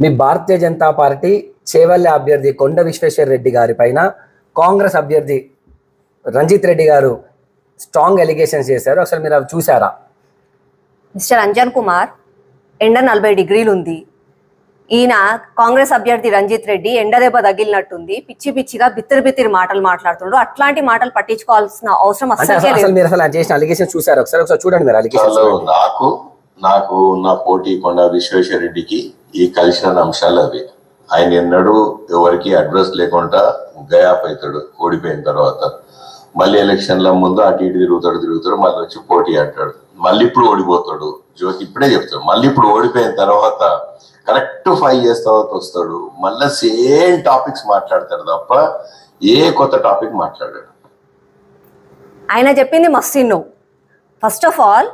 మీ Bharatiya Janata party Chevella అభ్యర్థి కొండ విశ్వేశ్వర రెడ్డి గారి పైన కాంగ్రెస్ అభ్యర్థి రంజిత్ రెడ్డి గారు స్ట్రాంగ్ ఎలిగేషన్స్ చేశారు. అసలు మీరు అవి చూసారా? మిస్టర్ అంజన్ కుమార్, ఎండ 40 డిగ్రీలు ఉంది. ఈయన కాంగ్రెస్ అభ్యర్థి రంజిత్ రెడ్డి ఎండదెబ్బ తగిలినట్టుంది, పిచ్చి పిచ్చిగా బిత్తిరి మాటలు మాట్లాడుతుండ్రు. అట్లాంటి మాటలు పట్టించుకోవాల్సిన అవసరం అసలు మీరు అసలు చేసిన అలిగేషన్ చూసారు? ఒకసారి చూడండి మీరు అలిగేషన్. నాకు నా పోటీ కొండ విశ్వేశ్వర రెడ్డికి ఈ కలిసిన అంశాలు అవి. ఆయన ఎన్నడూ ఎవరికి అడ్రస్ లేకుండా గయాప్ అవుతాడు ఓడిపోయిన తర్వాత. మళ్ళీ ఎలక్షన్ల ముందు అటు ఇటు తిరుగుతాడు, మళ్ళీ వచ్చి పోటీ అంటాడు, మళ్ళీ ఇప్పుడు ఓడిపోతాడు. జ్యోతి ఇప్పుడే చెప్తాడు, మళ్ళీ ఇప్పుడు ఓడిపోయిన తర్వాత కరెక్ట్ 5 years తర్వాత వస్తాడు, మళ్ళీ సేమ్ టాపిక్స్ మాట్లాడతాడు తప్ప ఏ కొత్త టాపిక్ మాట్లాడాడు. ఆయన చెప్పింది మస్తు. ఫస్ట్ ఆఫ్ ఆల్,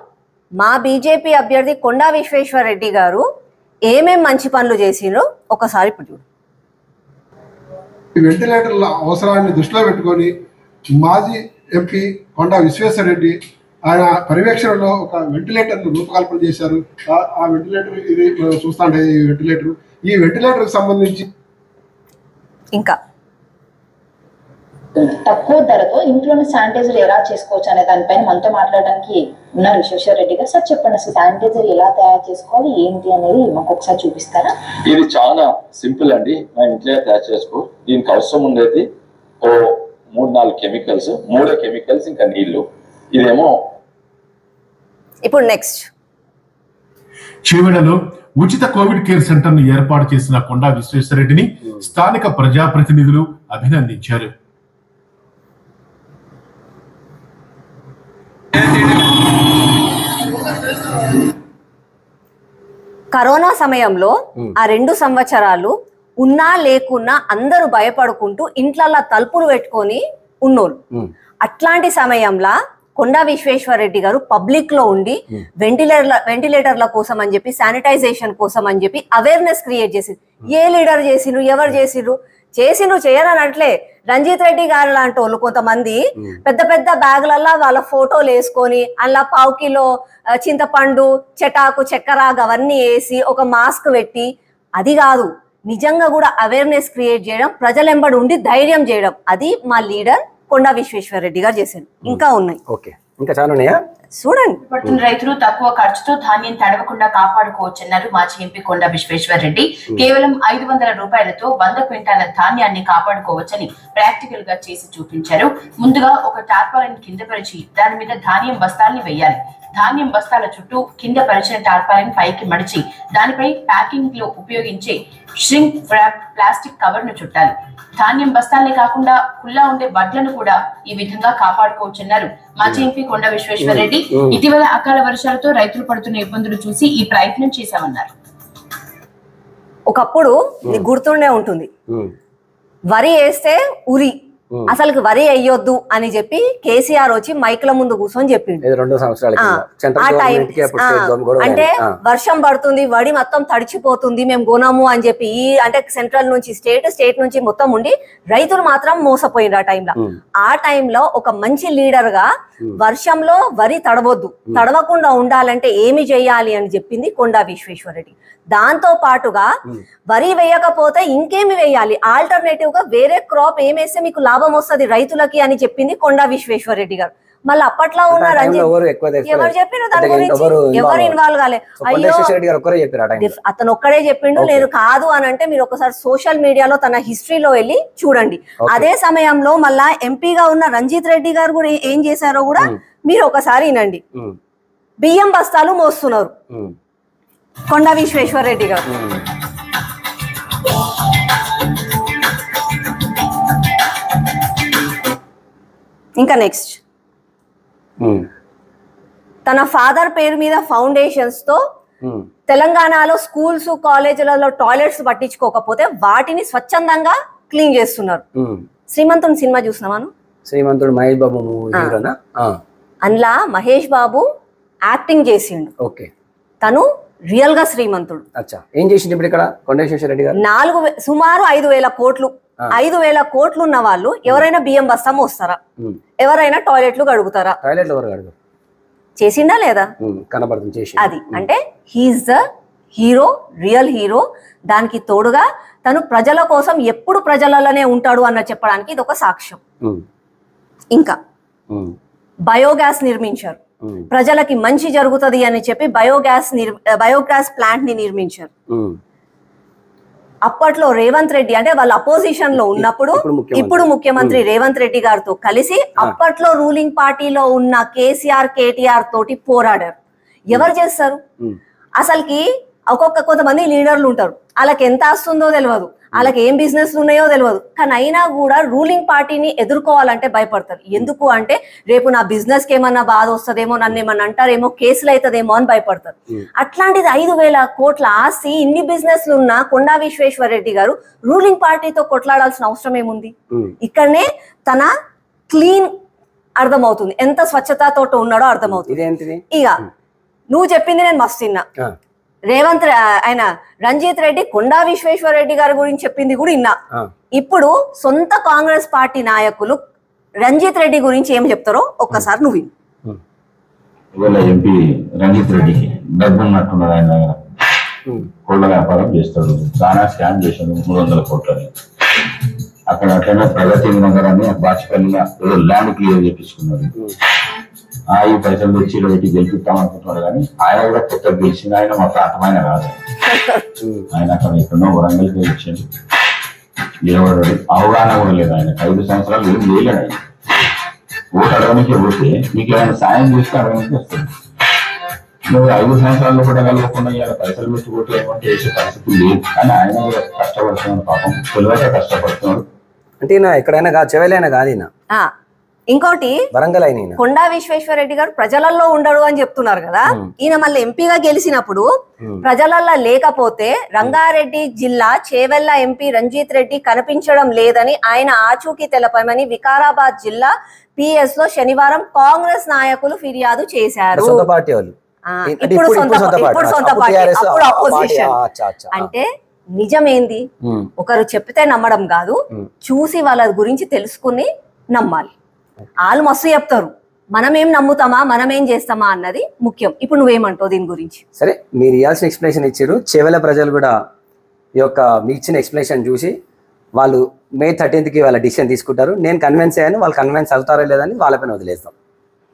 మా బీజేపీ అభ్యర్థి కొండా విశ్వేశ్వర రెడ్డి గారు ఏమేం మంచి పనులు చేసిండ్రో ఒకసారి ఇప్పుడు చూడు. వెంటిలేటర్ల అవసరాన్ని దృష్టిలో పెట్టుకొని మాజీ ఎంపీ కొండా విశ్వేశ్వర రెడ్డి ఆయన పర్యవేక్షణలో ఒక వెంటిలేటర్ రూపకల్పన చేశారు. ఆ వెంటిలేటర్ ఇది చూస్తాంటే ఈ వెంటిలేటర్కి సంబంధించి ఇంకా తక్కువ ధరతో ఇంట్లోనే శానిటైజర్ ఎలా చేసుకోవచ్చు అనే దానిపైన మనతో మాట్లాడడానికి ఉన్నారు విశ్వేశ్వర రెడ్డి గారు. సార్ చెప్పండి, అసలు శానిటైజర్ ఎలా తయారు చేసుకోవాలి ఏంటి అనేది మాకు ఒకసారి చూపిస్తారా? ఇది చాలా సింపుల్ అండి, మా ఇంట్లో తయారు చేసుకో. దీనికి అవసరం ఉండేది ఓ 3-4 కెమికల్స్, 3 కెమికల్స్, ఇంకా నీళ్లు. ఇదేమో ఇప్పుడు నెక్స్ట్. చేవెళ్లలో ఉచిత కోవిడ్ కేర్ సెంటర్ ను ఏర్పాటు చేసిన కొండా విశ్వేశ్వర రెడ్డిని స్థానిక ప్రజాప్రతినిధులు అభినందించారు. కరోనా సమయంలో ఆ 2 సంవత్సరాలు ఉన్నా లేకున్నా అందరూ భయపడుకుంటూ ఇంట్లల్లో తలుపులు పెట్టుకొని ఉన్నోళ్ళు. అట్లాంటి సమయంలో కొండా విశ్వేశ్వర రెడ్డి గారు పబ్లిక్ లో ఉండి వెంటిలేటర్ల కోసం అని చెప్పి, శానిటైజేషన్ కోసం అని చెప్పి అవేర్నెస్ క్రియేట్ చేసింది. ఏ లీడర్ చేసిండ్రు, ఎవరు చేసిండ్రు చేయరనట్లే. రంజిత్ రెడ్డి గారు లాంటి వాళ్ళు కొంతమంది పెద్ద పెద్ద బ్యాగులల్లో వాళ్ళ ఫోటోలు వేసుకొని అలా 1/4 కిలో చింతపండు, చెటాకు, చక్కెర అవన్నీ వేసి ఒక మాస్క్ పెట్టి, అది కాదు నిజంగా కూడా అవేర్నెస్ క్రియేట్ చేయడం, ప్రజలెంబడి ఉండి ధైర్యం చేయడం, అది మా లీడర్ కొండా విశ్వేశ్వర రెడ్డి గారు చేశారు. ఇంకా ఉన్నాయి, ఇంకా చాలా ఉన్నాయా చూడండి. రైతులు తక్కువ ఖర్చుతో ధాన్యం తడవకుండా కాపాడుకోవచ్చన్నారు మాజీ ఎంపీ కొండా విశ్వేశ్వర రెడ్డి. కేవలం 500 రూపాయలతో 100 క్వింటాల ధాన్యాన్ని కాపాడుకోవచ్చని ప్రాక్టికల్ గా చేసి చూపించారు. ముందుగా ఒక టార్పాలిన్ కింద పరిచి దాని మీద ధాన్యం బస్తాల్ని వేయాలి. ధాన్యం బస్తాల చుట్టూ కింద పరిచిన టార్పాలిన్ పైకి మడిచి దానిపై ప్యాకింగ్ లో ఉపయోగించే ష్రింక్ వ్రాప్ ప్లాస్టిక్ కవర్ ను చుట్టాలి. ధాన్యం బస్తాలే కాకుండా కుల్లా ఉండే వడ్లను కూడా ఈ విధంగా కాపాడుకోవచ్చన్నారు మాజీ ఎంపీ కొండా విశ్వేశ్వర రెడ్డి. ఇటీవల అకాల వర్షాలతో రైతులు పడుతున్న ఇబ్బందులు చూసి ఈ ప్రయత్నం చేశామన్నారు. ఒకప్పుడు గుర్తుండే ఉంటుంది, వరి వేస్తే ఉరి, అసలు వరి వేయొద్దు అని చెప్పి కేసీఆర్ వచ్చి మైక్ల ముందు కూర్చొని చెప్పిండు. ఆ టైం అంటే వర్షం పడుతుంది, వడి మొత్తం తడిచిపోతుంది, మేము కొనము అని చెప్పి అంటే సెంట్రల్ నుంచి స్టేట్ నుంచి మొత్తం ఉండి రైతులు మాత్రం మోసపోయిండ్రు ఆ టైంలో. ఆ టైంలో ఒక మంచి లీడర్ గా వర్షంలో వరి తడవకుండా ఉండాలంటే ఏమి చేయాలి అని చెప్పింది కొండా విశ్వేశ్వర రెడ్డి. దాంతో పాటుగా వరి వేయకపోతే ఇంకేమి వేయాలి, ఆల్టర్నేటివ్ గా వేరే క్రాప్ ఏమేస్తే మీకు లాభం వస్తుంది రైతులకి అని చెప్పింది కొండా విశ్వేశ్వర రెడ్డి గారు. మళ్ళీ అప్పట్లో ఉన్న ఎవరు చెప్పారు దాని గురించి? ఎవరు ఇన్వాల్వ్ కాలే. అయ్యో అతను ఒక్కడే చెప్పిండు, నేను కాదు అని అంటే మీరు ఒకసారి సోషల్ మీడియాలో తన హిస్టరీలో వెళ్ళి చూడండి. అదే సమయంలో మళ్ళా ఎంపీగా ఉన్న రంజిత్ రెడ్డి గారు కూడా ఏం చేశారో కూడా మీరు ఒకసారి వినండి. బియ్యం బస్తాలు మోస్తున్నారు కొండా విశ్వేశ్వర రెడ్డి గారు. ఇంకా నెక్స్ట్, తన ఫాదర్ పేరు మీద ఫౌండేషన్స్ తో తెలంగాణలో స్కూల్స్, కాలేజీలలో టాయిలెట్స్ పట్టించుకోకపోతే వాటిని స్వచ్ఛందంగా క్లీన్ చేస్తున్నారు. శ్రీమంతుడు సినిమా చూసినామాను? శ్రీమంతుడు మహేష్ బాబు అందులో మహేష్ బాబు యాక్టింగ్ చేసిండు. తను రియల్ గా శ్రీమంతుడు. ఏం చేసిండు ఇప్పుడు ఇక్కడ కొండా విశ్వేశ్వర రెడ్డి గారు? సుమారు 5,000 కోట్లు 5,000 కోట్లు ఉన్న వాళ్ళు ఎవరైనా బియ్యం బస్తా మోస్తారా? ఎవరైనా టాయిలెట్లు కడుగుతారా? టాయిలెట్లు ఎవరు కడుగుతారు? చేసిండా లేదా? కనబడుతుంది చేసి. అది అంటే he's the hero, real hero. దానికి తోడుగా తను ప్రజల కోసం ఎప్పుడు ప్రజలలోనే ఉంటాడు అన్న చెప్పడానికి ఇది ఒక సాక్ష్యం. ఇంకా బయోగ్యాస్ నిర్మించారు, ప్రజలకి మంచి జరుగుతుంది అని చెప్పి బయోగ్యాస్ ప్లాంట్ ని నిర్మించారు. అప్పట్లో రేవంత్ రెడ్డి అంటే వాళ్ళ అపోజిషన్ లో ఉన్నప్పుడు ఇప్పుడు ముఖ్యమంత్రి రేవంత్ రెడ్డి గారితో కలిసి అప్పట్లో రూలింగ్ పార్టీలో ఉన్న కేసీఆర్, కేటీఆర్ తోటి పోరాడారు. ఎవరు చేస్తారు? అసలుకి కొంతమంది లీడర్లు ఉంటారు, వాళ్ళకి ఎంత వస్తుందో తెలియదు, వాళ్ళకి ఏం బిజినెస్లు ఉన్నాయో తెలియదు, కానీ అయినా కూడా రూలింగ్ పార్టీని ఎదుర్కోవాలంటే భయపడతారు. ఎందుకు అంటే రేపు నా బిజినెస్ కి ఏమన్నా బాధ వస్తుందేమో, నన్ను ఏమన్నా అంటారేమో, కేసులు అవుతుందేమో అని భయపడతారు. అట్లాంటిది 5,000 కోట్ల ఆస్తి, ఇన్ని బిజినెస్లు ఉన్న కొండా విశ్వేశ్వర రెడ్డి గారు రూలింగ్ పార్టీతో కొట్లాడాల్సిన అవసరం ఏముంది? ఇక్కడనే తన క్లీన్ అర్థమవుతుంది, ఎంత స్వచ్ఛతతో ఉన్నాడో అర్థమవుతుంది. ఇక నువ్వు చెప్పింది నేను మస్తు తిన్నా. ఆయన రంజిత్ రెడ్డి కొండా విశ్వేశ్వర రెడ్డి గారి గురించి చెప్పింది కూడా విన్నా. ఇప్పుడు సొంత కాంగ్రెస్ పార్టీ నాయకులు రంజిత్ రెడ్డి గురించి ఏం చెప్తారో ఒక్కసారి నువ్వు విను. ఎంపీ రంజిత్ రెడ్డికి డబ్బు ఉన్నట్టున్నది, ఆయన కోళ్ల వ్యాపారం చేస్తాడు, చాలా స్కామ్ చేశాడు 300 కోట్లని. అక్కడ అట్లనే ప్రగతి నగరాన్ని బాచిపల్లిగా ఏదో ల్యాండ్ క్లియర్ చేపించుకున్నాడు. ఈ పైసలు తెచ్చి పెట్టి గెలిపిస్తాం అనుకుంటున్నాడు, కానీ ఆయన కూడా కొత్త గెలిచింది. ఆయన మా ప్రాంతమైన కాదు, ఆయన అక్కడ ఎక్కడో వరంగల్కి గెలిచాడు, నిలబడ్డాడు. అవగాహన కూడా లేదు ఆయన. 5 సంవత్సరాలు ఏం చేయలేడు ఆయన. ఓటు అడగడానికి పోతే మీకు ఏమైనా సాయం చేస్తే అడగడానికి వస్తుంది. నువ్వు 5 సంవత్సరాల్లో కూడా కలగకుండా ఇలా పైసలు పెట్టి ఓటు ఏమంటే వేసే పరిస్థితి లేదు. కానీ ఆయన కూడా కష్టపడుతున్నాడు, పాపం తెలియక కష్టపడుతున్నాడు. అంటే ఎక్కడైనా చెవెలైనా కాదు. ఇంకోటి వరంగల్ కొండా విశ్వేశ్వర రెడ్డి గారు ప్రజలలో ఉండడు అని చెప్తున్నారు కదా. ఈయన మళ్ళీ ఎంపీగా గెలిచినప్పుడు ప్రజలలో లేకపోతే రంగారెడ్డి జిల్లా చేవెళ్ల ఎంపీ రంజిత్ రెడ్డి కనిపించడం లేదని ఆయన ఆచూకీ తెలపమని వికారాబాద్ జిల్లా పిఎస్ లో శనివారం కాంగ్రెస్ నాయకులు ఫిర్యాదు చేశారు. ఇప్పుడు సొంత పార్టీ, అప్పుడు అపోజిషన్. అంటే నిజమేంది? ఒకరు చెప్తే నమ్మడం కాదు, చూసి వాళ్ళ గురించి తెలుసుకుని నమ్మాలి. వాళ్ళు మస్తు చెప్తారు, మనమేం నమ్ముతామా, మనమేం చేస్తామా అన్నది ముఖ్యం. ఇప్పుడు నువ్వేమంటావు దీని గురించి? సరే, మీరు ఇవ్వాల్సిన ఎక్స్ప్లెనేషన్ ఇచ్చారు. చేవెళ్ల ప్రజలు కూడా ఈ యొక్క మీ ఇచ్చిన ఎక్స్ప్లెనేషన్ చూసి వాళ్ళు May 13కి వాళ్ళ డిసిషన్ తీసుకుంటారు. నేను కన్విన్స్ అయ్యాను, వాళ్ళు కన్విన్స్ అవుతారో లేదని వాళ్ళపైన వదిలేస్తాం.